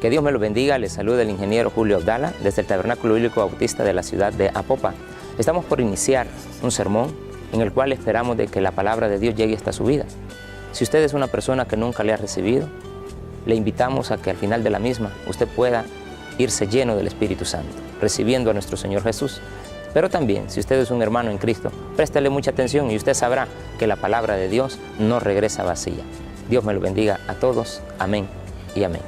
Que Dios me lo bendiga, les saluda el ingeniero Julio Abdala desde el Tabernáculo Bíblico Bautista de la ciudad de Apopa. Estamos por iniciar un sermón en el cual esperamos de que la palabra de Dios llegue hasta su vida. Si usted es una persona que nunca le ha recibido, le invitamos a que al final de la misma usted pueda irse lleno del Espíritu Santo, recibiendo a nuestro Señor Jesús. Pero también, si usted es un hermano en Cristo, préstele mucha atención y usted sabrá que la palabra de Dios no regresa vacía. Dios me lo bendiga a todos. Amén y amén.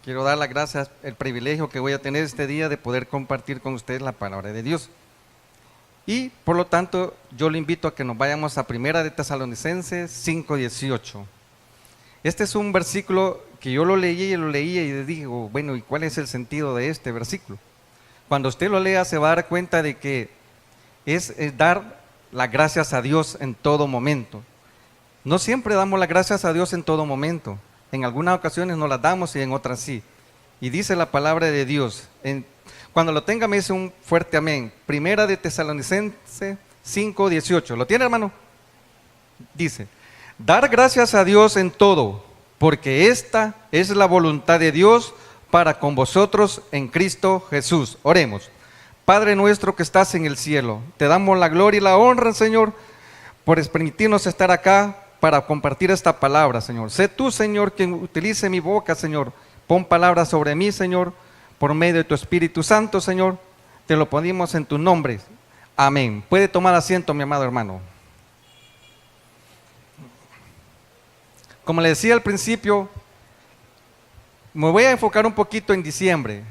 Quiero dar las gracias, el privilegio que voy a tener este día de poder compartir con ustedes la palabra de Dios. Y por lo tanto, yo le invito a que nos vayamos a Primera de Tesalonicenses 5:18. Este es un versículo que yo lo leía y digo, bueno, ¿y cuál es el sentido de este versículo? Cuando usted lo lea se va a dar cuenta de que es dar las gracias a Dios en todo momento. No siempre damos las gracias a Dios en todo momento. En algunas ocasiones no las damos y en otras sí. Y dice la palabra de Dios. Cuando lo tenga me dice un fuerte amén. Primera de Tesalonicenses 5:18. ¿Lo tiene, hermano? Dice, dar gracias a Dios en todo, porque esta es la voluntad de Dios para con vosotros en Cristo Jesús. Oremos. Padre nuestro que estás en el cielo, te damos la gloria y la honra, Señor, por permitirnos estar acá para compartir esta palabra, Señor. Sé tú, Señor, quien utilice mi boca, Señor. Pon palabras sobre mí, Señor, por medio de tu Espíritu Santo, Señor. Te lo ponemos en tu nombre. Amén. Puede tomar asiento, mi amado hermano. Como le decía al principio, me voy a enfocar un poquito en diciembre.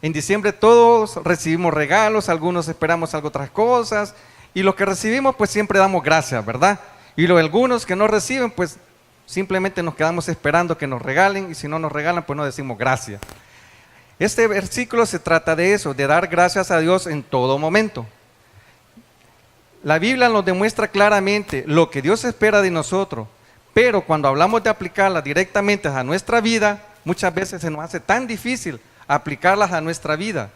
En diciembre todos recibimos regalos, algunos esperamos algo otras cosas, y lo que recibimos pues siempre damos gracias, ¿verdad? Y algunos que no reciben, pues simplemente nos quedamos esperando que nos regalen, y si no nos regalan, pues no decimos gracias. Este versículo se trata de eso, de dar gracias a Dios en todo momento. La Biblia nos demuestra claramente lo que Dios espera de nosotros, pero cuando hablamos de aplicarlas directamente a nuestra vida, muchas veces se nos hace tan difícil aplicarlas a nuestra vida.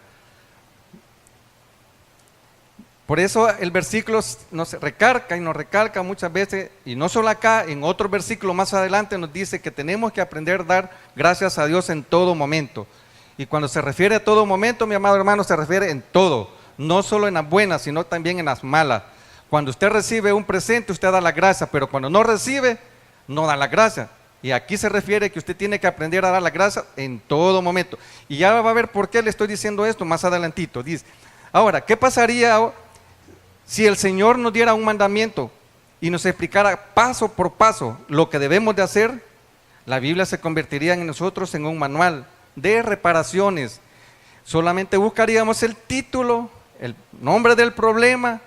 Por eso el versículo nos recalca y nos recalca muchas veces, y no solo acá, en otro versículo más adelante nos dice que tenemos que aprender a dar gracias a Dios en todo momento. Y cuando se refiere a todo momento, mi amado hermano, se refiere en todo, no solo en las buenas, sino también en las malas. Cuando usted recibe un presente, usted da la gracia, pero cuando no recibe, no da la gracia. Y aquí se refiere que usted tiene que aprender a dar la gracia en todo momento. Y ya va a ver por qué le estoy diciendo esto más adelantito. Dice, ahora, ¿qué pasaría si el Señor nos diera un mandamiento y nos explicara paso por paso lo que debemos de hacer? La Biblia se convertiría en nosotros en un manual de reparaciones. Solamente buscaríamos el título, el nombre del problema,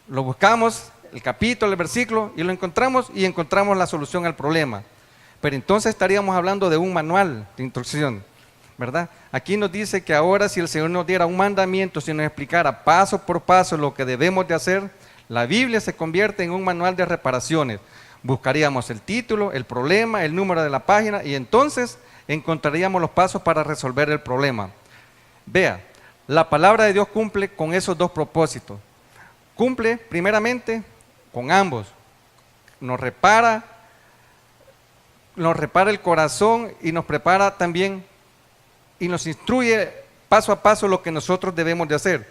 lo buscamos, el capítulo, el versículo, y lo encontramos y encontramos la solución al problema. Pero entonces estaríamos hablando de un manual de instrucción, ¿verdad? Aquí nos dice que ahora si el Señor nos diera un mandamiento, si nos explicara paso por paso lo que debemos de hacer, la Biblia se convierte en un manual de reparaciones. Buscaríamos el título, el problema, el número de la página y entonces encontraríamos los pasos para resolver el problema. Vea, la palabra de Dios cumple con esos dos propósitos. Cumple primeramente con ambos. Nos repara el corazón y nos prepara también y nos instruye paso a paso lo que nosotros debemos de hacer.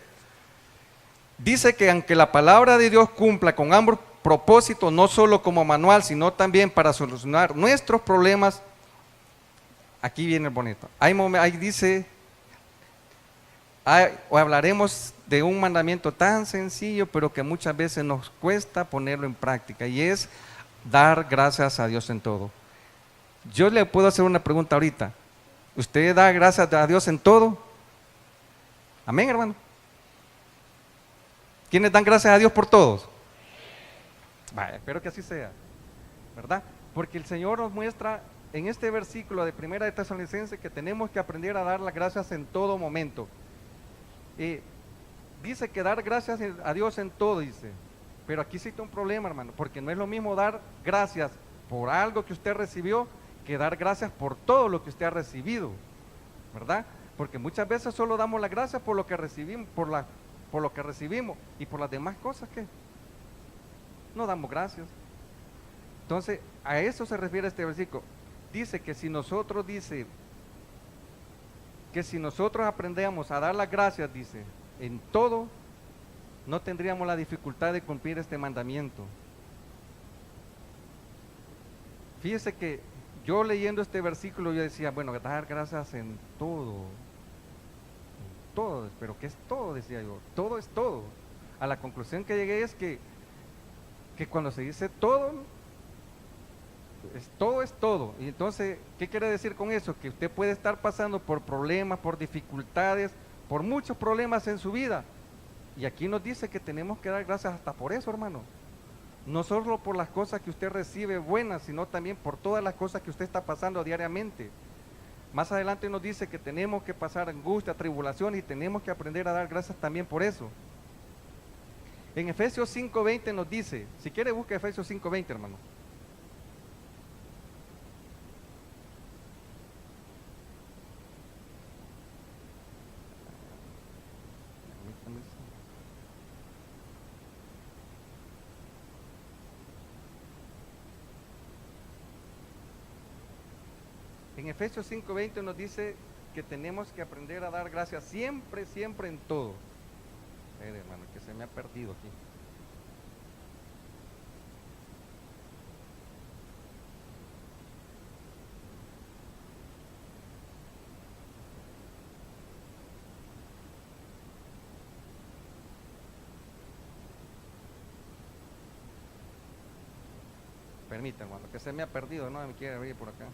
Dice que aunque la palabra de Dios cumpla con ambos propósitos, no solo como manual, sino también para solucionar nuestros problemas, aquí viene el bonito. Ahí dice, hablaremos de un mandamiento tan sencillo, pero que muchas veces nos cuesta ponerlo en práctica, y es dar gracias a Dios en todo. Yo le puedo hacer una pregunta ahorita. ¿Usted da gracias a Dios en todo? Amén, hermano. ¿Quiénes dan gracias a Dios por todos? Espero que así sea, ¿verdad? Porque el Señor nos muestra en este versículo de Primera de Tesalonicenses que tenemos que aprender a dar las gracias en todo momento. Dice que dar gracias a Dios en todo, dice. Pero aquí existe un problema, hermano, porque no es lo mismo dar gracias por algo que usted recibió que dar gracias por todo lo que usted ha recibido, ¿verdad? Porque muchas veces solo damos las gracias por lo que recibimos, por lo que recibimos, y por las demás cosas que no damos gracias. Entonces, a eso se refiere este versículo. Dice que si nosotros aprendemos a dar las gracias, dice, en todo, no tendríamos la dificultad de cumplir este mandamiento. Fíjese que yo leyendo este versículo, yo decía, bueno, dar gracias en todo, pero ¿qué es todo? Decía yo, todo es todo. A la conclusión que llegué es que cuando se dice todo es todo. Y entonces, ¿qué quiere decir con eso? Que usted puede estar pasando por problemas, por dificultades, por muchos problemas en su vida. Y aquí nos dice que tenemos que dar gracias hasta por eso, hermano. No solo por las cosas que usted recibe buenas, sino también por todas las cosas que usted está pasando diariamente. Más adelante nos dice que tenemos que pasar angustia, tribulación, y tenemos que aprender a dar gracias también por eso. En Efesios 5:20 nos dice, si quiere busque Efesios 5:20, hermano. En Efesios 5:20 nos dice que tenemos que aprender a dar gracias siempre, siempre en todo. Hermano, que se me ha perdido aquí. Permítanme, hermano, que se me ha perdido, no me quiere abrir por acá.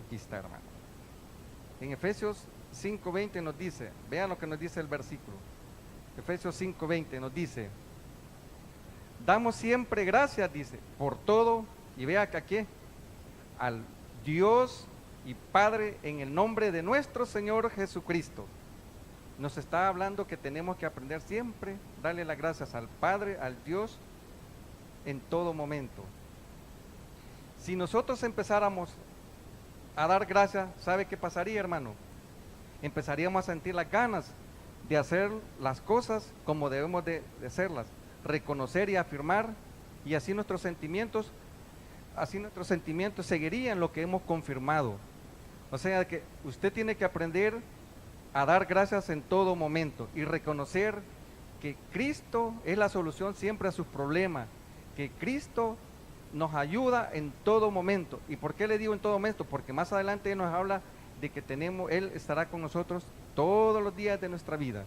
Aquí está, hermano. En Efesios 5:20 nos dice, vean lo que nos dice el versículo. Efesios 5:20 nos dice, damos siempre gracias, dice, por todo, y vea que aquí, al Dios y Padre en el nombre de nuestro Señor Jesucristo. Nos está hablando que tenemos que aprender siempre, darle las gracias al Padre, al Dios, en todo momento. Si nosotros empezáramos a dar gracias, ¿sabe qué pasaría, hermano? Empezaríamos a sentir las ganas de hacer las cosas como debemos de hacerlas, reconocer y afirmar, y así nuestros sentimientos seguirían lo que hemos confirmado. O sea que usted tiene que aprender a dar gracias en todo momento y reconocer que Cristo es la solución siempre a sus problemas, que Cristo nos ayuda en todo momento. ¿Y por qué le digo en todo momento? Porque más adelante Él nos habla de que Él estará con nosotros todos los días de nuestra vida.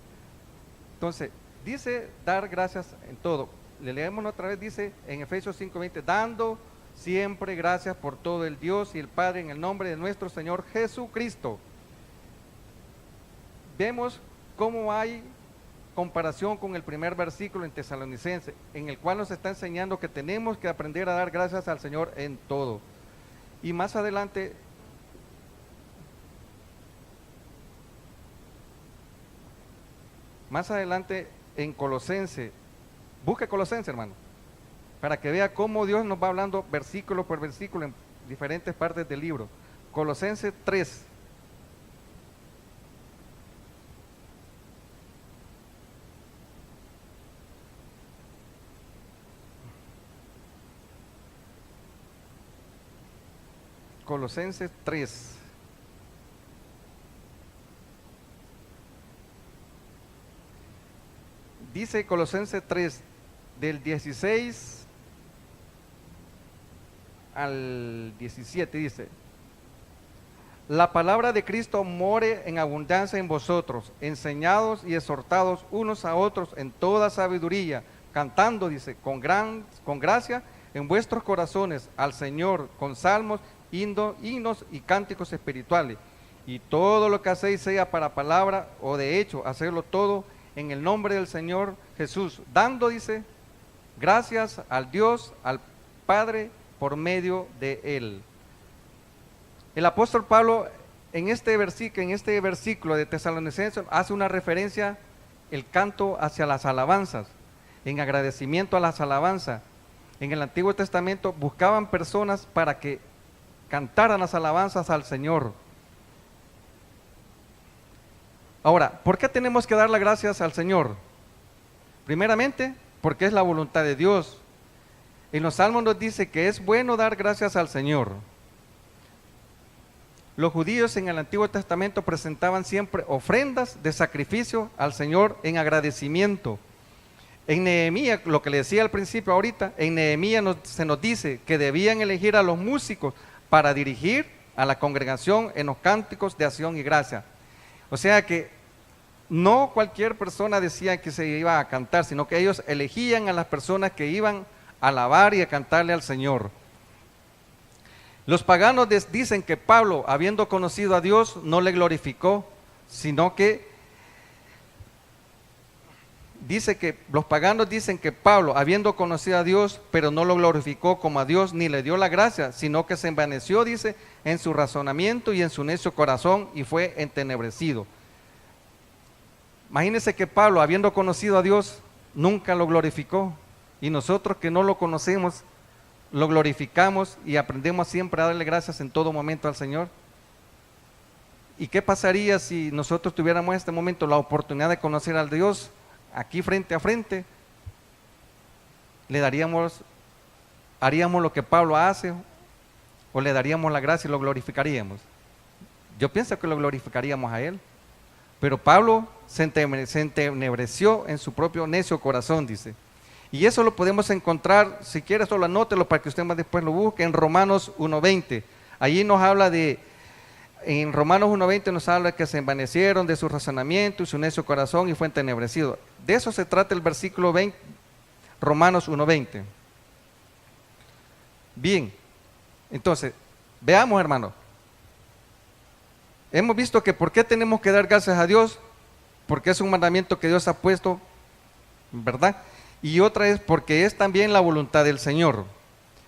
Entonces, dice dar gracias en todo. Le leemos otra vez, dice en Efesios 5:20, dando siempre gracias por todo el Dios y el Padre en el nombre de nuestro Señor Jesucristo. Vemos cómo hay comparación con el primer versículo en Tesalonicenses, en el cual nos está enseñando que tenemos que aprender a dar gracias al Señor en todo. Y más adelante en Colosenses, busque Colosenses, hermano, para que vea cómo Dios nos va hablando versículo por versículo en diferentes partes del libro. Colosenses 3. Colosenses 3. Dice Colosenses 3, del 16 al 17, dice, la palabra de Cristo more en abundancia en vosotros, enseñados y exhortados unos a otros en toda sabiduría, cantando, dice, con gracia en vuestros corazones al Señor, con salmos, himnos y cánticos espirituales, y todo lo que hacéis sea para palabra o de hecho, hacerlo todo en el nombre del Señor Jesús, dando, dice, gracias al Dios, al Padre, por medio de Él. El apóstol Pablo en este versículo de Tesalonicenses hace una referencia, el canto hacia las alabanzas, en agradecimiento a las alabanzas. en el Antiguo Testamento buscaban personas para que cantaran las alabanzas al Señor. Ahora, ¿por qué tenemos que dar las gracias al Señor? Primeramente, porque es la voluntad de Dios. En los Salmos nos dice que es bueno dar gracias al Señor. Los judíos en el Antiguo Testamento presentaban siempre ofrendas de sacrificio al Señor en agradecimiento. En Nehemías, lo que le decía al principio ahorita, en Nehemías se nos dice que debían elegir a los músicos para dirigir a la congregación en los cánticos de acción y gracia. O sea que no cualquier persona decía que se iba a cantar, sino que ellos elegían a las personas que iban a alabar y a cantarle al Señor. Los paganos dicen que Pablo, habiendo conocido a Dios, no le glorificó, sino que los paganos dicen que Pablo, habiendo conocido a Dios, pero no lo glorificó como a Dios, ni le dio la gracia, sino que se envaneció, dice, en su razonamiento y en su necio corazón, y fue entenebrecido. Imagínense que Pablo, habiendo conocido a Dios, nunca lo glorificó, y nosotros que no lo conocemos, lo glorificamos y aprendemos siempre a darle gracias en todo momento al Señor. ¿Y qué pasaría si nosotros tuviéramos en este momento la oportunidad de conocer al Dios aquí frente a frente? ¿Haríamos lo que Pablo hace o le daríamos la gracia y lo glorificaríamos? Yo pienso que lo glorificaríamos a Él. Pero Pablo se entenebreció en su propio necio corazón, dice. Y eso lo podemos encontrar, si quiere solo anótelo para que usted más después lo busque, en Romanos 1:20. Allí nos habla en Romanos 1:20 nos habla que se envanecieron de su razonamiento y su necio corazón y fue entenebrecido. De eso se trata el versículo 20, Romanos 1:20. Bien, entonces, veamos, hermano. Hemos visto que ¿por qué tenemos que dar gracias a Dios? Porque es un mandamiento que Dios ha puesto, ¿verdad? Y otra es porque es también la voluntad del Señor.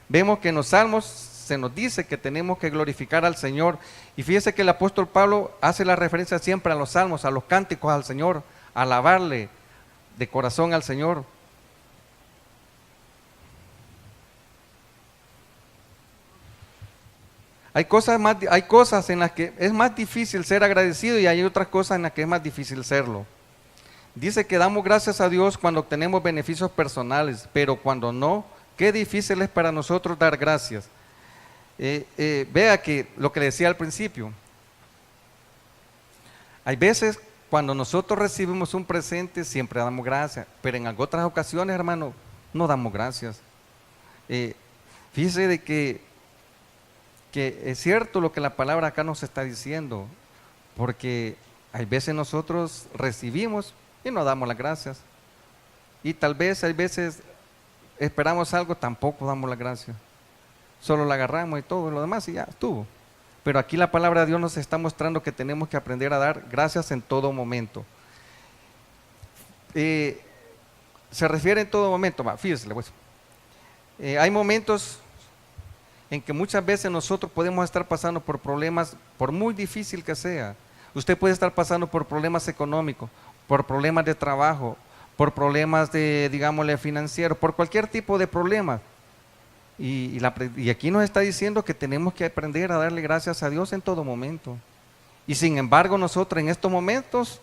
Vemos que en los Salmos se nos dice que tenemos que glorificar al Señor. Y fíjese que el apóstol Pablo hace la referencia siempre a los Salmos, a los cánticos al Señor, a alabarle de corazón al Señor. Hay cosas en las que es más difícil ser agradecido y hay otras cosas en las que es más difícil serlo. Dice que damos gracias a Dios cuando obtenemos beneficios personales, pero cuando no, qué difícil es para nosotros dar gracias. Vea que lo que le decía al principio, hay veces cuando nosotros recibimos un presente siempre damos gracias, pero en otras ocasiones, hermano, no damos gracias. Fíjese de que es cierto lo que la palabra acá nos está diciendo, porque hay veces nosotros recibimos y no damos las gracias. Y tal vez hay veces esperamos algo, tampoco damos las gracias. Solo la agarramos y todo lo demás y ya estuvo. Pero aquí la palabra de Dios nos está mostrando que tenemos que aprender a dar gracias en todo momento. Se refiere en todo momento, fíjese pues. Hay momentos en que muchas veces nosotros podemos estar pasando por problemas, por muy difícil que sea. Usted puede estar pasando por problemas económicos, por problemas de trabajo, por problemas de, digámosle, financieros, por cualquier tipo de problema. Y aquí nos está diciendo que tenemos que aprender a darle gracias a Dios en todo momento. Y sin embargo nosotros en estos momentos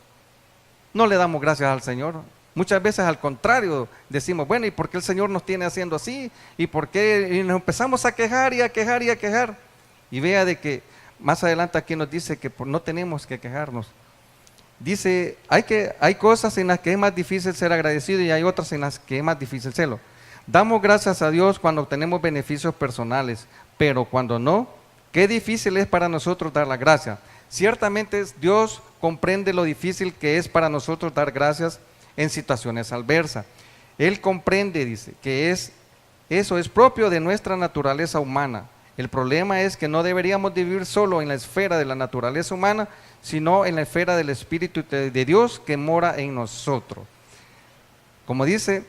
no le damos gracias al Señor. Muchas veces al contrario, decimos, bueno, ¿y por qué el Señor nos tiene haciendo así? ¿Y por qué? Y nos empezamos a quejar y a quejar y a quejar. Y vea de que más adelante aquí nos dice que no tenemos que quejarnos. Dice, hay cosas en las que es más difícil ser agradecido y hay otras en las que es más difícil serlo. Damos gracias a Dios cuando obtenemos beneficios personales, pero cuando no, qué difícil es para nosotros dar la gracia. Ciertamente Dios comprende lo difícil que es para nosotros dar gracias en situaciones adversas. Él comprende, dice, que eso es propio de nuestra naturaleza humana. El problema es que no deberíamos vivir solo en la esfera de la naturaleza humana, sino en la esfera del Espíritu de Dios que mora en nosotros. Como dice,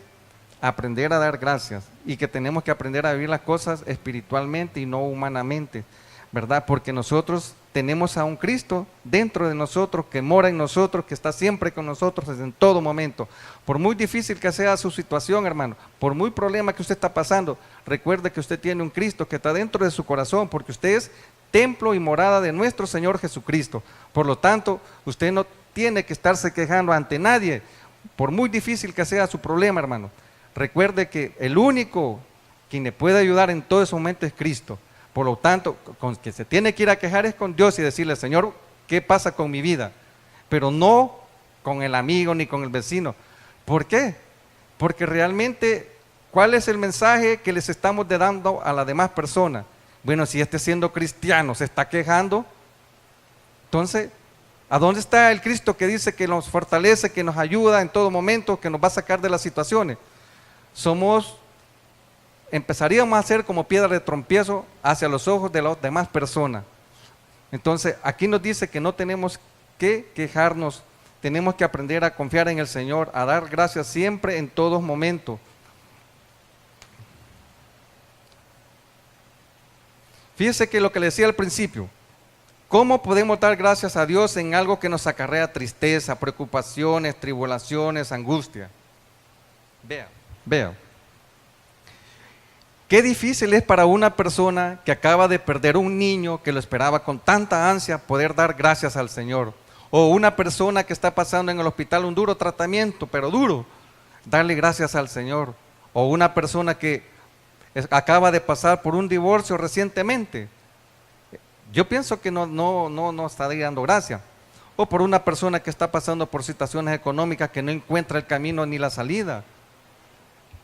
aprender a dar gracias y que tenemos que aprender a vivir las cosas espiritualmente y no humanamente. ¿verdad? Porque nosotros tenemos a un Cristo dentro de nosotros, que mora en nosotros, que está siempre con nosotros en todo momento. Por muy difícil que sea su situación, hermano, por muy problema que usted está pasando, recuerde que usted tiene un Cristo que está dentro de su corazón, porque usted es templo y morada de nuestro Señor Jesucristo. Por lo tanto, usted no tiene que estarse quejando ante nadie, por muy difícil que sea su problema, hermano. Recuerde que el único quien le puede ayudar en todo ese momento es Cristo. Por lo tanto, con que se tiene que ir a quejar es con Dios y decirle, Señor, ¿qué pasa con mi vida? Pero no con el amigo ni con el vecino. ¿Por qué? Porque realmente, ¿cuál es el mensaje que les estamos dando a las demás personas? Bueno, si siendo cristiano se está quejando, entonces, ¿a dónde está el Cristo que dice que nos fortalece, que nos ayuda en todo momento, que nos va a sacar de las situaciones? Empezaríamos a ser como piedra de tropiezo hacia los ojos de las demás personas. Entonces, aquí nos dice que no tenemos que quejarnos, tenemos que aprender a confiar en el Señor, a dar gracias siempre en todos momentos. Fíjese que lo que le decía al principio, ¿cómo podemos dar gracias a Dios en algo que nos acarrea tristeza, preocupaciones, tribulaciones, angustia? Vea. Qué difícil es para una persona que acaba de perder un niño que lo esperaba con tanta ansia poder dar gracias al Señor. O una persona que está pasando en el hospital un duro tratamiento, pero duro, darle gracias al Señor. O una persona que acaba de pasar por un divorcio recientemente. Yo pienso que no estaría dando gracias. O por una persona que está pasando por situaciones económicas que no encuentra el camino ni la salida.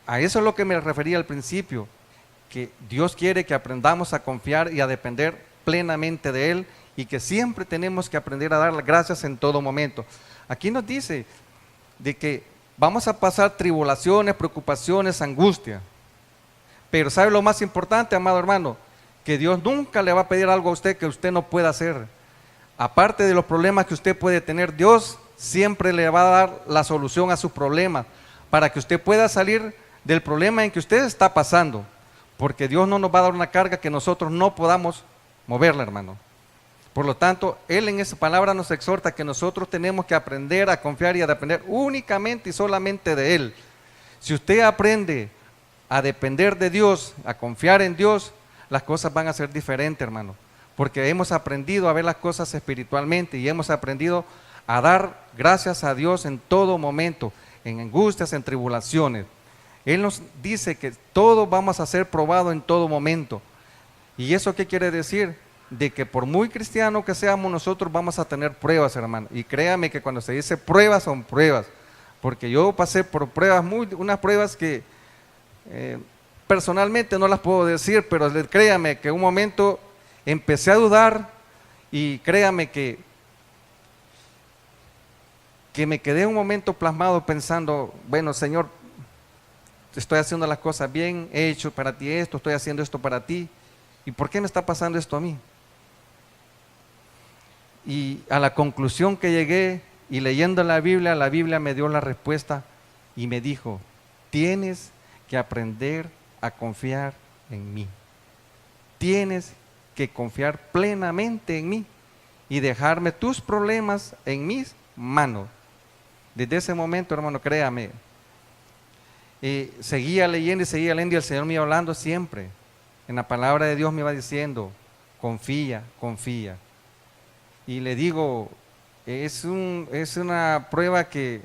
A eso es lo que me refería al principio, que Dios quiere que aprendamos a confiar y a depender plenamente de Él y que siempre tenemos que aprender a dar gracias en todo momento. Aquí nos dice de que vamos a pasar tribulaciones, preocupaciones, angustia. Pero ¿sabe lo más importante, amado hermano? Que Dios nunca le va a pedir algo a usted que usted no pueda hacer. Aparte de los problemas que usted puede tener, Dios siempre le va a dar la solución a sus problemas para que usted pueda salir del problema en que usted está pasando. Porque Dios no nos va a dar una carga que nosotros no podamos moverla, hermano. Por lo tanto, Él en esa palabra nos exhorta que nosotros tenemos que aprender a confiar y a depender únicamente y solamente de Él. Si usted aprende a depender de Dios, a confiar en Dios, las cosas van a ser diferentes, hermano. Porque hemos aprendido a ver las cosas espiritualmente y hemos aprendido a dar gracias a Dios en todo momento, en angustias, en tribulaciones. Él nos dice que todos vamos a ser probados en todo momento. ¿Y eso qué quiere decir? De que por muy cristiano que seamos, nosotros vamos a tener pruebas, hermano. Y créame que cuando se dice pruebas, son pruebas. Porque yo pasé por pruebas, unas pruebas que personalmente no las puedo decir, pero créame que en un momento empecé a dudar y créame que me quedé un momento plasmado pensando, bueno, Señor, estoy haciendo las cosas bien, he hecho para ti esto, estoy haciendo esto para ti, ¿y por qué me está pasando esto a mí? Y a la conclusión que llegué, y leyendo la Biblia me dio la respuesta y me dijo, tienes que aprender a confiar en mí. Tienes que confiar plenamente en mí y dejarme tus problemas en mis manos. Desde ese momento, hermano, créame, seguía leyendo y el Señor me iba hablando siempre. En la palabra de Dios me iba diciendo, confía, confía. Y le digo, es una prueba que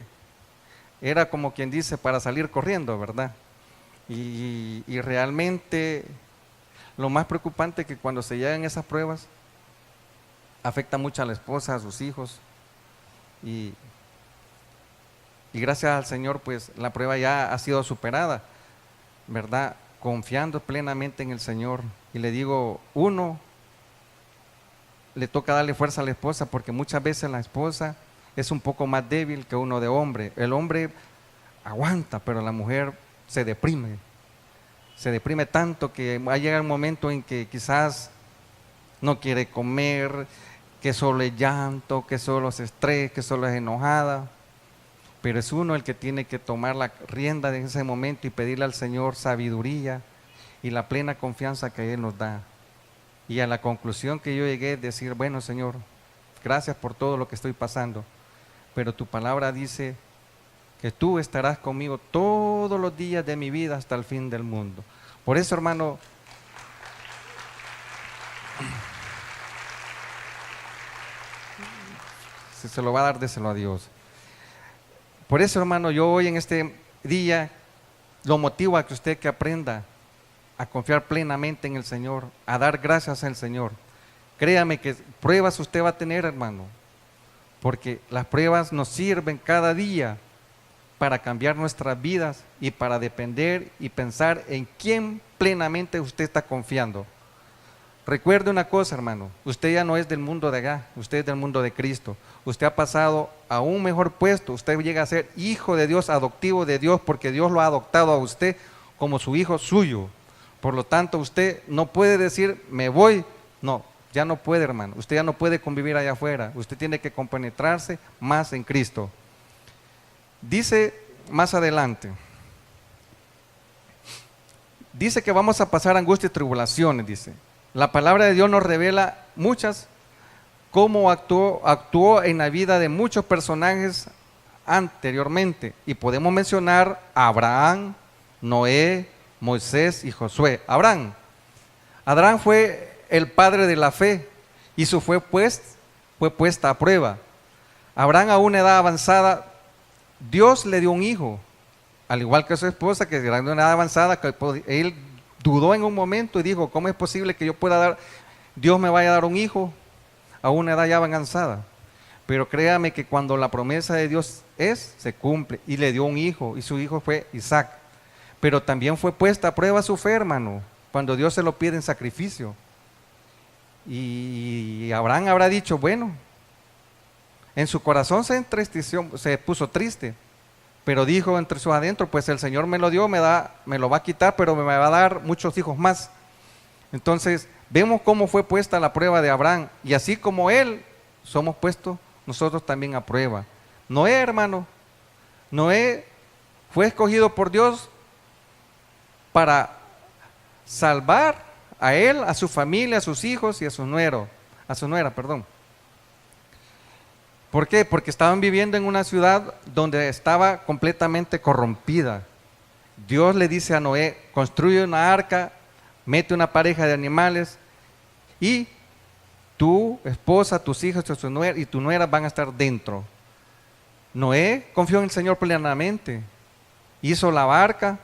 era como quien dice para salir corriendo, ¿verdad? Y realmente lo más preocupante es que cuando se llegan esas pruebas, afecta mucho a la esposa, a sus hijos. Y gracias al Señor, pues la prueba ya ha sido superada, ¿verdad? Confiando plenamente en el Señor. Y le digo, uno, le toca darle fuerza a la esposa, porque muchas veces la esposa es un poco más débil que uno de hombre. El hombre aguanta, pero la mujer se deprime tanto que llega un momento en que quizás no quiere comer, que solo es llanto, que solo es estrés, que solo es enojada. Pero es uno el que tiene que tomar la rienda de ese momento y pedirle al Señor sabiduría y la plena confianza que Él nos da. Y a la conclusión que yo llegué es decir, bueno, Señor, gracias por todo lo que estoy pasando, pero tu palabra dice que tú estarás conmigo todos los días de mi vida hasta el fin del mundo. Por eso, hermano, si se lo va a dar, déselo a Dios. Por eso, hermano, yo hoy en este día lo motivo a que usted que aprenda a confiar plenamente en el Señor, a dar gracias al Señor. Créame que pruebas usted va a tener, hermano, porque las pruebas nos sirven cada día para cambiar nuestras vidas y para depender y pensar en quién plenamente usted está confiando. Recuerde una cosa, hermano, usted ya no es del mundo de acá, usted es del mundo de Cristo. Usted ha pasado a un mejor puesto, usted llega a ser hijo de Dios, adoptivo de Dios, porque Dios lo ha adoptado a usted como su hijo suyo. Por lo tanto, usted no puede decir, me voy, no, ya no puede, hermano. Usted ya no puede convivir allá afuera, usted tiene que compenetrarse más en Cristo. Dice más adelante, dice que vamos a pasar angustia y tribulaciones, dice. La palabra de Dios nos revela muchas, cómo actuó en la vida de muchos personajes anteriormente. Y podemos mencionar a Abraham, Noé, Moisés y Josué. Abraham fue el padre de la fe y su fe fue puesta a prueba. Abraham a una edad avanzada, Dios le dio un hijo, al igual que a su esposa, que era de una edad avanzada, que él dudó en un momento y dijo, ¿cómo es posible que Dios me vaya a dar un hijo a una edad ya avanzada? Pero créame que cuando la promesa de Dios se cumple, y le dio un hijo, y su hijo fue Isaac. Pero también fue puesta a prueba su fe, hermano, cuando Dios se lo pide en sacrificio. Y Abraham habrá dicho, bueno, en su corazón se entristeció, se puso triste, pero dijo entre sus adentros, pues el Señor me lo dio, me lo va a quitar, pero me va a dar muchos hijos más. Entonces, vemos cómo fue puesta la prueba de Abraham, y así como él, somos puestos nosotros también a prueba. Noé, hermano, Noé fue escogido por Dios para salvar a él, a su familia, a sus hijos y a su nuera. ¿Por qué? Porque estaban viviendo en una ciudad donde estaba completamente corrompida. Dios le dice a Noé, construye una arca, mete una pareja de animales y tu esposa, tus hijos y tu nuera van a estar dentro. Noé confió en el Señor plenamente, hizo la barca,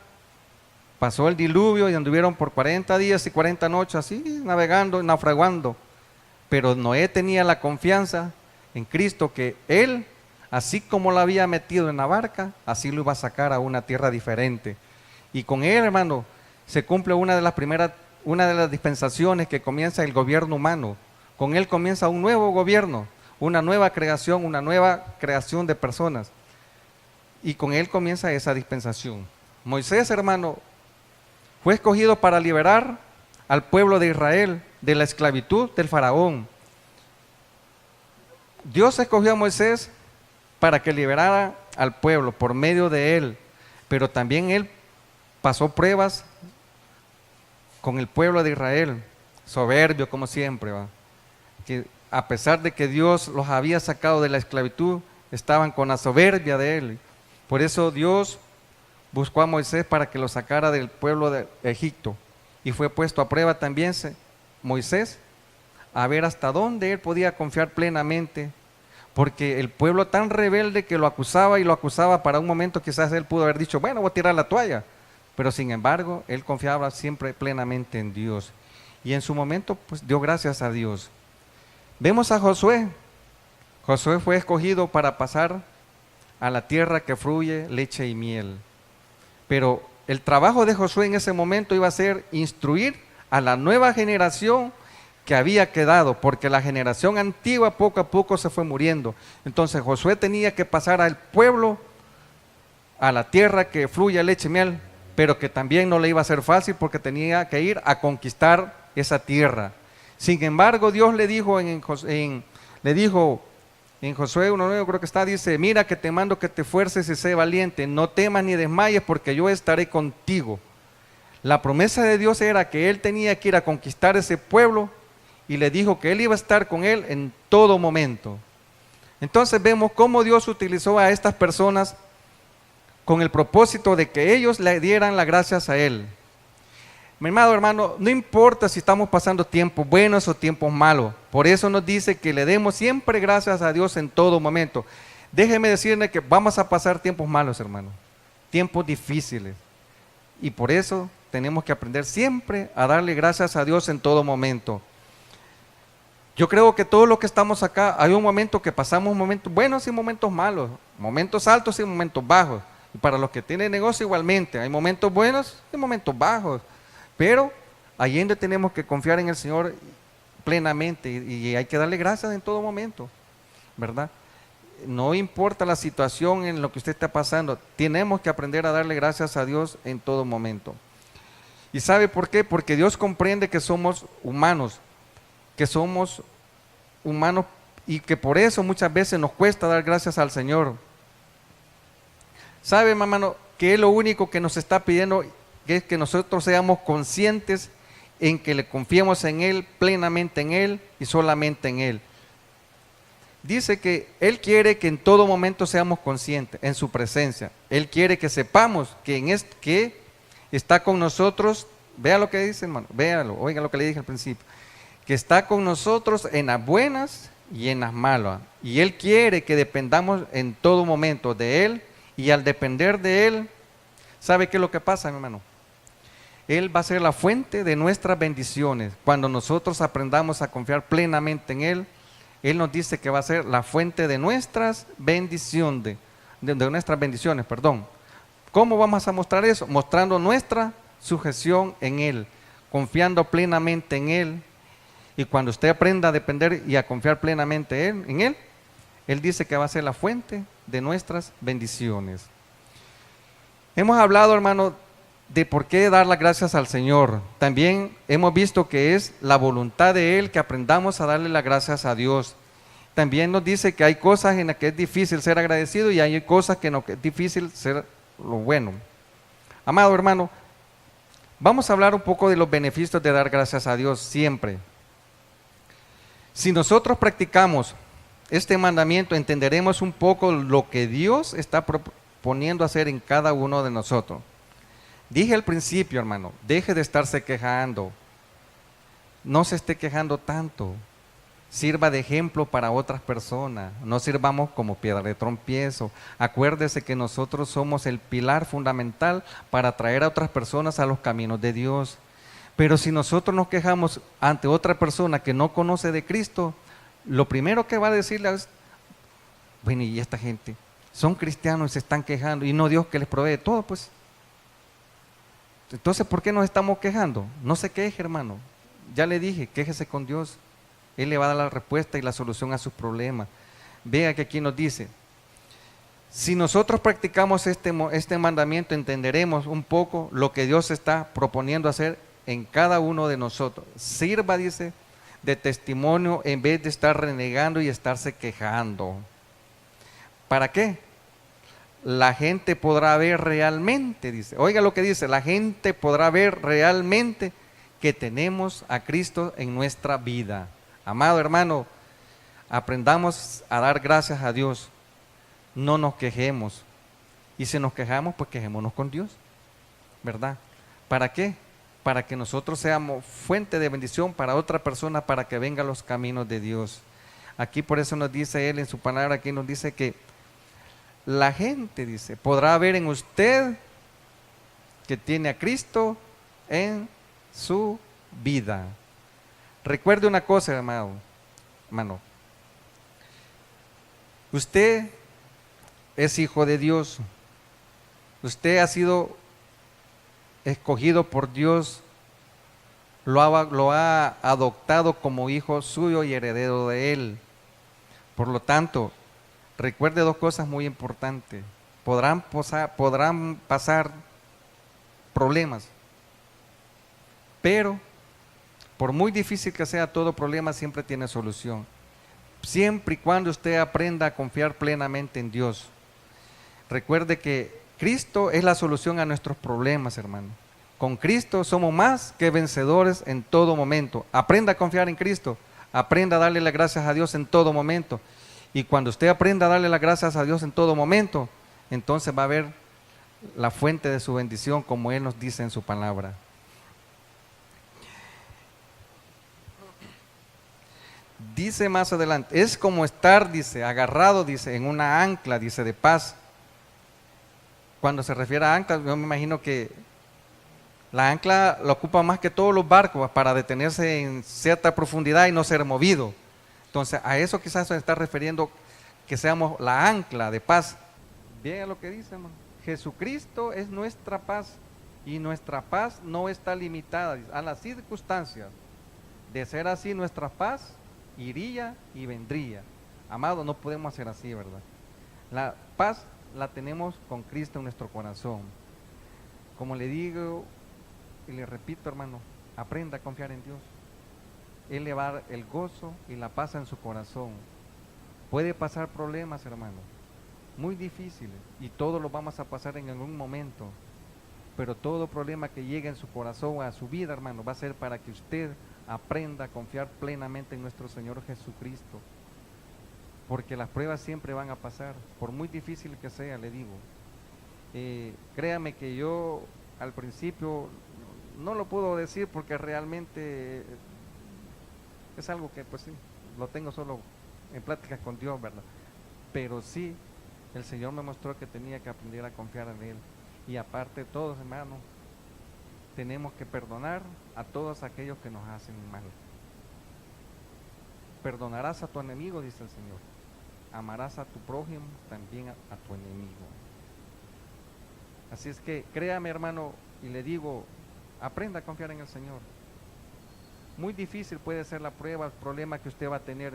pasó el diluvio y anduvieron por 40 días y 40 noches así, navegando, naufragando. Pero Noé tenía la confianza en Cristo que él, así como lo había metido en la barca, así lo iba a sacar a una tierra diferente. Y con él, hermano, se cumple una de las dispensaciones que comienza el gobierno humano. Con él comienza un nuevo gobierno, una nueva creación de personas. Y con él comienza esa dispensación. Moisés, hermano, fue escogido para liberar al pueblo de Israel de la esclavitud del faraón. Dios escogió a Moisés para que liberara al pueblo por medio de él, pero también él pasó pruebas con el pueblo de Israel, soberbio como siempre, que a pesar de que Dios los había sacado de la esclavitud, estaban con la soberbia de él. Por eso Dios buscó a Moisés para que lo sacara del pueblo de Egipto, y fue puesto a prueba también Moisés a ver hasta dónde él podía confiar plenamente, porque el pueblo tan rebelde que lo acusaba para un momento, quizás él pudo haber dicho, bueno, voy a tirar la toalla, pero sin embargo él confiaba siempre plenamente en Dios, y en su momento pues dio gracias a Dios. Vemos a Josué. Josué fue escogido para pasar a la tierra que fluye leche y miel, pero el trabajo de Josué en ese momento iba a ser instruir a la nueva generación que había quedado, porque la generación antigua poco a poco se fue muriendo. Entonces Josué tenía que pasar al pueblo a la tierra que fluye leche y miel, pero que también no le iba a ser fácil porque tenía que ir a conquistar esa tierra. Sin embargo, Dios le dijo en Josué 1:9, creo que está, dice, mira que te mando que te esfuerces y sé valiente, no temas ni desmayes porque yo estaré contigo. La promesa de Dios era que él tenía que ir a conquistar ese pueblo y le dijo que él iba a estar con él en todo momento. Entonces vemos cómo Dios utilizó a estas personas con el propósito de que ellos le dieran las gracias a él. Mi amado hermano, no importa si estamos pasando tiempos buenos o tiempos malos, por eso nos dice que le demos siempre gracias a Dios en todo momento. Déjeme decirle que vamos a pasar tiempos malos, hermano, tiempos difíciles, y por eso tenemos que aprender siempre a darle gracias a Dios en todo momento. Yo creo que todos los que estamos acá, hay un momento que pasamos momentos buenos y momentos malos, momentos altos y momentos bajos, y para los que tienen negocio igualmente, hay momentos buenos y momentos bajos. Pero ahí es donde tenemos que confiar en el Señor plenamente y hay que darle gracias en todo momento, ¿verdad? No importa la situación en lo que usted está pasando, tenemos que aprender a darle gracias a Dios en todo momento. ¿Y sabe por qué? Porque Dios comprende que somos humanos y que por eso muchas veces nos cuesta dar gracias al Señor. ¿Sabe, hermano, que es lo único que nos está pidiendo? Que es que nosotros seamos conscientes en que le confiemos en Él, plenamente en Él y solamente en Él. Dice que Él quiere que en todo momento seamos conscientes en su presencia. Él quiere que sepamos que está con nosotros. Vea lo que dice, hermano, véalo, oiga lo que le dije al principio. Que está con nosotros en las buenas y en las malas. Y Él quiere que dependamos en todo momento de Él, y al depender de Él, ¿sabe qué es lo que pasa, mi hermano? Él va a ser la fuente de nuestras bendiciones. Cuando nosotros aprendamos a confiar plenamente en Él, Él nos dice que va a ser la fuente de nuestras bendiciones, perdón. ¿Cómo vamos a mostrar eso? Mostrando nuestra sujeción en Él, confiando plenamente en Él. Y cuando usted aprenda a depender y a confiar plenamente en Él, Él dice que va a ser la fuente de nuestras bendiciones. Hemos hablado, hermano, de por qué dar las gracias al Señor. También hemos visto que es la voluntad de Él que aprendamos a darle las gracias a Dios. También nos dice que hay cosas en las que es difícil ser agradecido y hay cosas que no es difícil ser lo bueno. Amado hermano, vamos a hablar un poco de los beneficios de dar gracias a Dios siempre. Si nosotros practicamos este mandamiento, entenderemos un poco lo que Dios está proponiendo hacer en cada uno de nosotros. Dije al principio, hermano, deje de estarse quejando. No se esté quejando tanto. Sirva de ejemplo para otras personas. No sirvamos como piedra de tropiezo. Acuérdese que nosotros somos el pilar fundamental para traer a otras personas a los caminos de Dios. Pero si nosotros nos quejamos ante otra persona que no conoce de Cristo, lo primero que va a decirle es, bueno, y esta gente son cristianos y se están quejando, y no Dios que les provee todo, pues. Entonces, ¿por qué nos estamos quejando? No se queje, hermano. Ya le dije, quéjese con Dios. Él le va a dar la respuesta y la solución a sus problemas. Vea que aquí nos dice, si nosotros practicamos este mandamiento, entenderemos un poco lo que Dios está proponiendo hacer en cada uno de nosotros. Sirva, dice, de testimonio en vez de estar renegando y estarse quejando. ¿Para qué? La gente podrá ver realmente, dice, oiga lo que dice, la gente podrá ver realmente que tenemos a Cristo en nuestra vida. Amado hermano, aprendamos a dar gracias a Dios, no nos quejemos, y si nos quejamos, pues quejémonos con Dios, ¿verdad? ¿Para qué? Para que nosotros seamos fuente de bendición para otra persona, para que venga a los caminos de Dios. Aquí por eso nos dice Él en su palabra, aquí nos dice que la gente, dice, podrá ver en usted que tiene a Cristo en su vida. Recuerde una cosa, hermano. Usted es hijo de Dios. Usted ha sido escogido por Dios. Lo ha adoptado como hijo suyo y heredero de Él. Por lo tanto, recuerde dos cosas muy importantes. Podrán pasar problemas, pero por muy difícil que sea, todo problema siempre tiene solución. Siempre y cuando usted aprenda a confiar plenamente en Dios. Recuerde que Cristo es la solución a nuestros problemas, hermano. Con Cristo somos más que vencedores en todo momento. Aprenda a confiar en Cristo. Aprenda a darle las gracias a Dios en todo momento. Y cuando usted aprenda a darle las gracias a Dios en todo momento, entonces va a ver la fuente de su bendición, como Él nos dice en su palabra. Dice más adelante, es como estar, dice, agarrado, dice, en una ancla, dice, de paz. Cuando se refiere a ancla, yo me imagino que la ancla la ocupa más que todos los barcos para detenerse en cierta profundidad y no ser movido. Entonces, a eso quizás se está refiriendo, que seamos la ancla de paz. Bien lo que dice, hermano. Jesucristo es nuestra paz y nuestra paz no está limitada a las circunstancias. De ser así, nuestra paz iría y vendría. Amado, no podemos hacer así, ¿verdad? La paz la tenemos con Cristo en nuestro corazón. Como le digo y le repito, hermano, aprenda a confiar en Dios. Él le va a dar el gozo y la paz en su corazón. Puede pasar problemas, hermano, muy difíciles, y todos los vamos a pasar en algún momento, pero todo problema que llegue en su corazón o a su vida, hermano, va a ser para que usted aprenda a confiar plenamente en nuestro Señor Jesucristo, porque las pruebas siempre van a pasar, por muy difícil que sea, le digo. Créame que yo al principio no lo puedo decir porque realmente es algo que pues sí, lo tengo solo en pláticas con Dios, ¿verdad? Pero sí, el Señor me mostró que tenía que aprender a confiar en Él. Y aparte de todo, hermano, tenemos que perdonar a todos aquellos que nos hacen mal. Perdonarás a tu enemigo, dice el Señor. Amarás a tu prójimo, también a tu enemigo. Así es que créame, hermano, y le digo, aprenda a confiar en el Señor. Muy difícil puede ser la prueba, el problema que usted va a tener,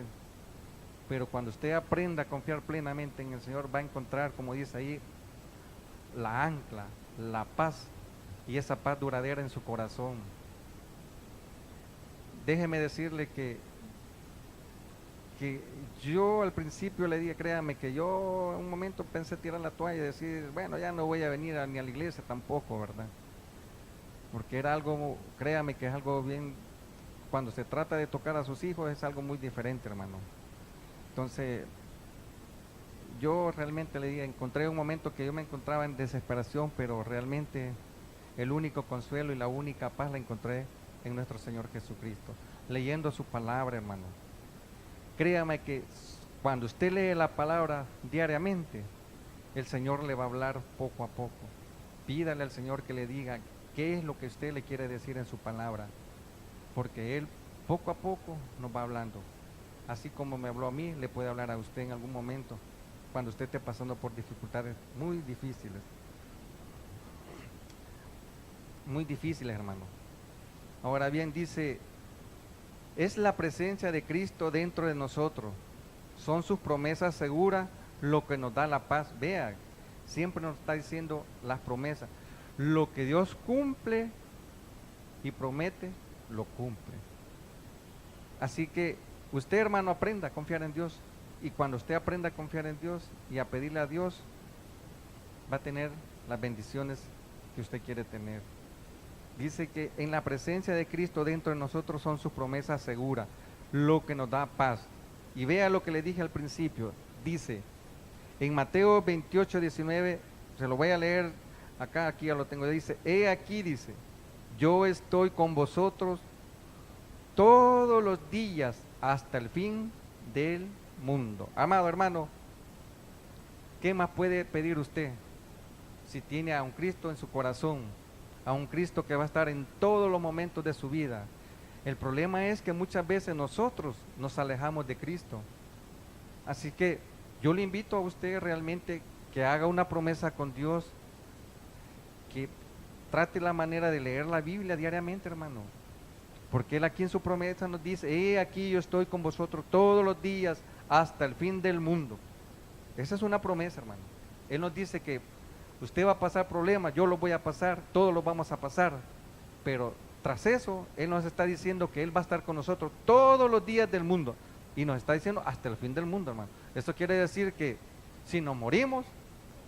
pero cuando usted aprenda a confiar plenamente en el Señor, va a encontrar, como dice ahí, la ancla, la paz, y esa paz duradera en su corazón. Déjeme decirle que yo al principio le dije, créame, que yo en un momento pensé tirar la toalla y decir, bueno, ya no voy a venir ni a la iglesia tampoco, ¿verdad? Porque era algo, créame que es algo bien, cuando se trata de tocar a sus hijos es algo muy diferente, hermano. Entonces, yo realmente le dije, encontré un momento que yo me encontraba en desesperación, pero realmente el único consuelo y la única paz la encontré en nuestro Señor Jesucristo, leyendo su palabra, hermano. Créame que cuando usted lee la palabra diariamente, el Señor le va a hablar poco a poco. Pídale al Señor que le diga qué es lo que usted le quiere decir en su palabra, porque Él poco a poco nos va hablando. Así como me habló a mí, le puede hablar a usted en algún momento, cuando usted esté pasando por dificultades muy difíciles. Muy difíciles, hermano. Ahora bien, dice, es la presencia de Cristo dentro de nosotros. Son sus promesas seguras lo que nos da la paz. Vea, siempre nos está diciendo las promesas. Lo que Dios cumple y promete, lo cumple. Así que usted, hermano, aprenda a confiar en Dios. Y cuando usted aprenda a confiar en Dios y a pedirle a Dios, va a tener las bendiciones que usted quiere tener. Dice que en la presencia de Cristo dentro de nosotros son sus promesas seguras, lo que nos da paz. Y vea lo que le dije al principio. Dice, en Mateo 28, 19, se lo voy a leer acá, aquí ya lo tengo. Dice, he aquí, dice, yo estoy con vosotros todos los días hasta el fin del mundo. Amado hermano, ¿qué más puede pedir usted si tiene a un Cristo en su corazón? A un Cristo que va a estar en todos los momentos de su vida. El problema es que muchas veces nosotros nos alejamos de Cristo. Así que yo le invito a usted realmente que haga una promesa con Dios, que trate la manera de leer la Biblia diariamente, hermano. Porque Él aquí en su promesa nos dice, he aquí yo estoy con vosotros todos los días hasta el fin del mundo. Esa es una promesa, hermano. Él nos dice que usted va a pasar problemas, yo los voy a pasar, todos los vamos a pasar, pero tras eso, Él nos está diciendo que Él va a estar con nosotros todos los días del mundo, y nos está diciendo hasta el fin del mundo, hermano. Esto quiere decir que si nos morimos,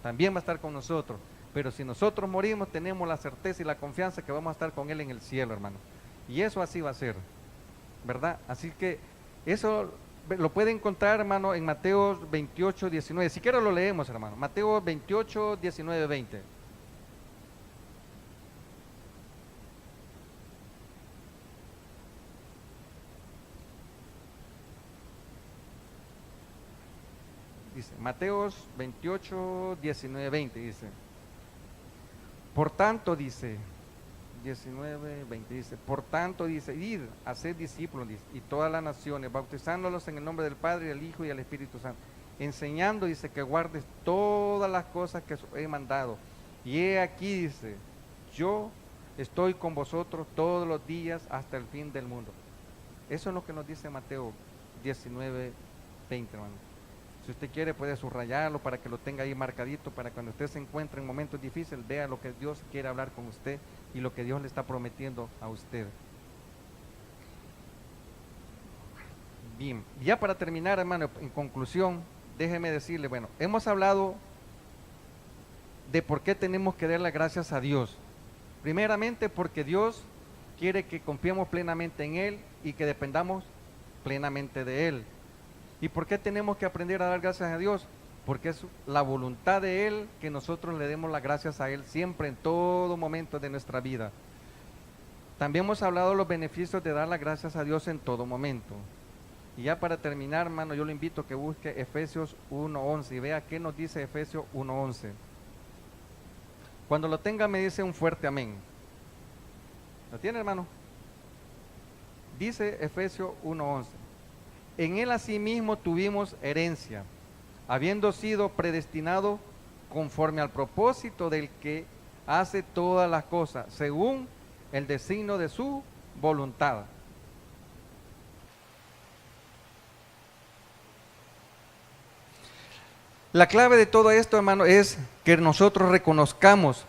también va a estar con nosotros, Pero si nosotros morimos, tenemos la certeza y la confianza que vamos a estar con Él en el cielo, hermano. Y eso así va a ser, ¿verdad? Así que eso lo pueden encontrar, hermano, en Mateo 28, 19. Si quiero lo leemos, hermano. Mateo 28, 19, 20. Dice, Mateo 28, 19, 20, dice. Por tanto, dice, 19, 20, dice, por tanto, dice, id, haced discípulos, dice, y todas las naciones, bautizándolos en el nombre del Padre, del Hijo y del Espíritu Santo, enseñando, dice, que guardes todas las cosas que os he mandado. Y he aquí, dice, yo estoy con vosotros todos los días hasta el fin del mundo. Eso es lo que nos dice Mateo 19, 20, hermano. Si usted quiere puede subrayarlo para que lo tenga ahí marcadito, para cuando usted se encuentre en momentos difíciles, vea lo que Dios quiere hablar con usted y lo que Dios le está prometiendo a usted. Bien, ya para terminar, hermano, en conclusión, déjeme decirle, bueno, hemos hablado de por qué tenemos que darle gracias a Dios. Primeramente porque Dios quiere que confiemos plenamente en Él y que dependamos plenamente de Él. ¿Y por qué tenemos que aprender a dar gracias a Dios? Porque es la voluntad de Él que nosotros le demos las gracias a Él siempre, en todo momento de nuestra vida. También hemos hablado de los beneficios de dar las gracias a Dios en todo momento. Y ya para terminar, hermano, yo le invito a que busque Efesios 1:11 y vea qué nos dice Efesios 1:11. Cuando lo tenga me dice un fuerte amén. ¿Lo tiene, hermano? Dice Efesios 1:11. En Él asimismo tuvimos herencia, habiendo sido predestinado conforme al propósito del que hace todas las cosas, según el designio de su voluntad. La clave de todo esto, hermano, es que nosotros reconozcamos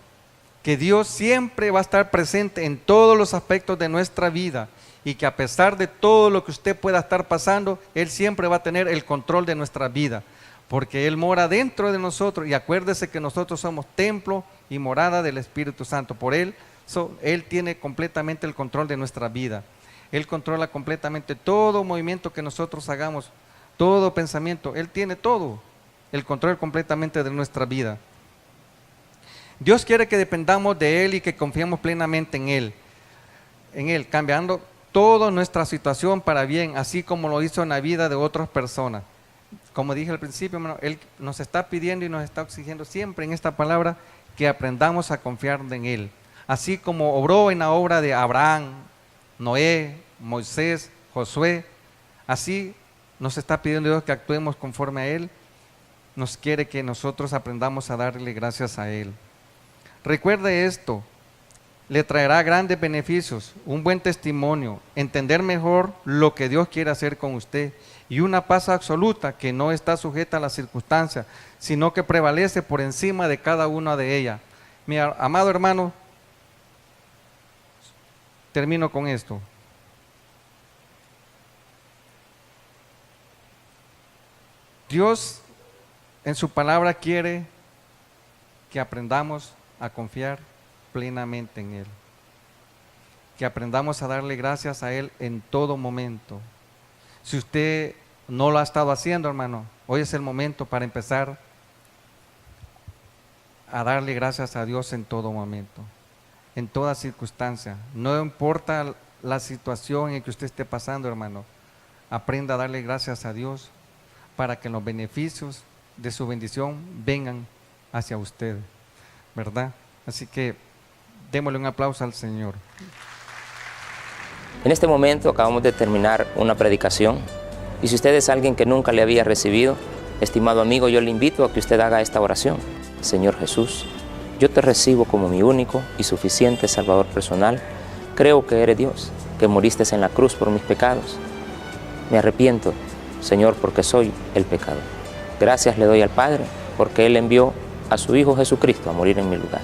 que Dios siempre va a estar presente en todos los aspectos de nuestra vida y que a pesar de todo lo que usted pueda estar pasando, Él siempre va a tener el control de nuestra vida, porque Él mora dentro de nosotros y acuérdese que nosotros somos templo y morada del Espíritu Santo. Por Él, Él tiene completamente el control de nuestra vida. Él controla completamente todo movimiento que nosotros hagamos, todo pensamiento. Él tiene todo el control completamente de nuestra vida. Dios quiere que dependamos de Él y que confiemos plenamente en Él, cambiando toda nuestra situación para bien, así como lo hizo en la vida de otras personas. Como dije al principio, hermano, Él nos está pidiendo y nos está exigiendo siempre en esta palabra que aprendamos a confiar en Él. Así como obró en la obra de Abraham, Noé, Moisés, Josué, así nos está pidiendo Dios que actuemos conforme a Él. Nos quiere que nosotros aprendamos a darle gracias a Él. Recuerde esto, le traerá grandes beneficios, un buen testimonio, entender mejor lo que Dios quiere hacer con usted y una paz absoluta que no está sujeta a las circunstancias, sino que prevalece por encima de cada una de ellas. Mi amado hermano, termino con esto. Dios en su palabra quiere que aprendamos a confiar plenamente en Él, que aprendamos a darle gracias a Él en todo momento. Si usted no lo ha estado haciendo, hermano, hoy es el momento para empezar a darle gracias a Dios en todo momento, en toda circunstancia. No importa la situación en que usted esté pasando, hermano, aprenda a darle gracias a Dios para que los beneficios de su bendición vengan hacia usted, ¿verdad? Así que démosle un aplauso al Señor. En este momento acabamos de terminar una predicación y si usted es alguien que nunca le había recibido, estimado amigo, yo le invito a que usted haga esta oración. Señor Jesús, yo te recibo como mi único y suficiente Salvador personal. Creo que eres Dios, que moriste en la cruz por mis pecados. Me arrepiento, Señor, porque soy el pecador. Gracias le doy al Padre, porque Él envió a su Hijo Jesucristo a morir en mi lugar.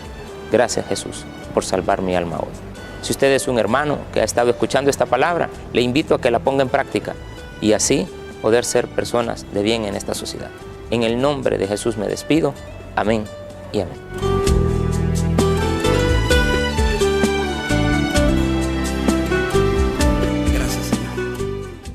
Gracias, Jesús, por salvar mi alma hoy. Si usted es un hermano que ha estado escuchando esta palabra, le invito a que la ponga en práctica y así poder ser personas de bien en esta sociedad. En el nombre de Jesús me despido. Amén y amén.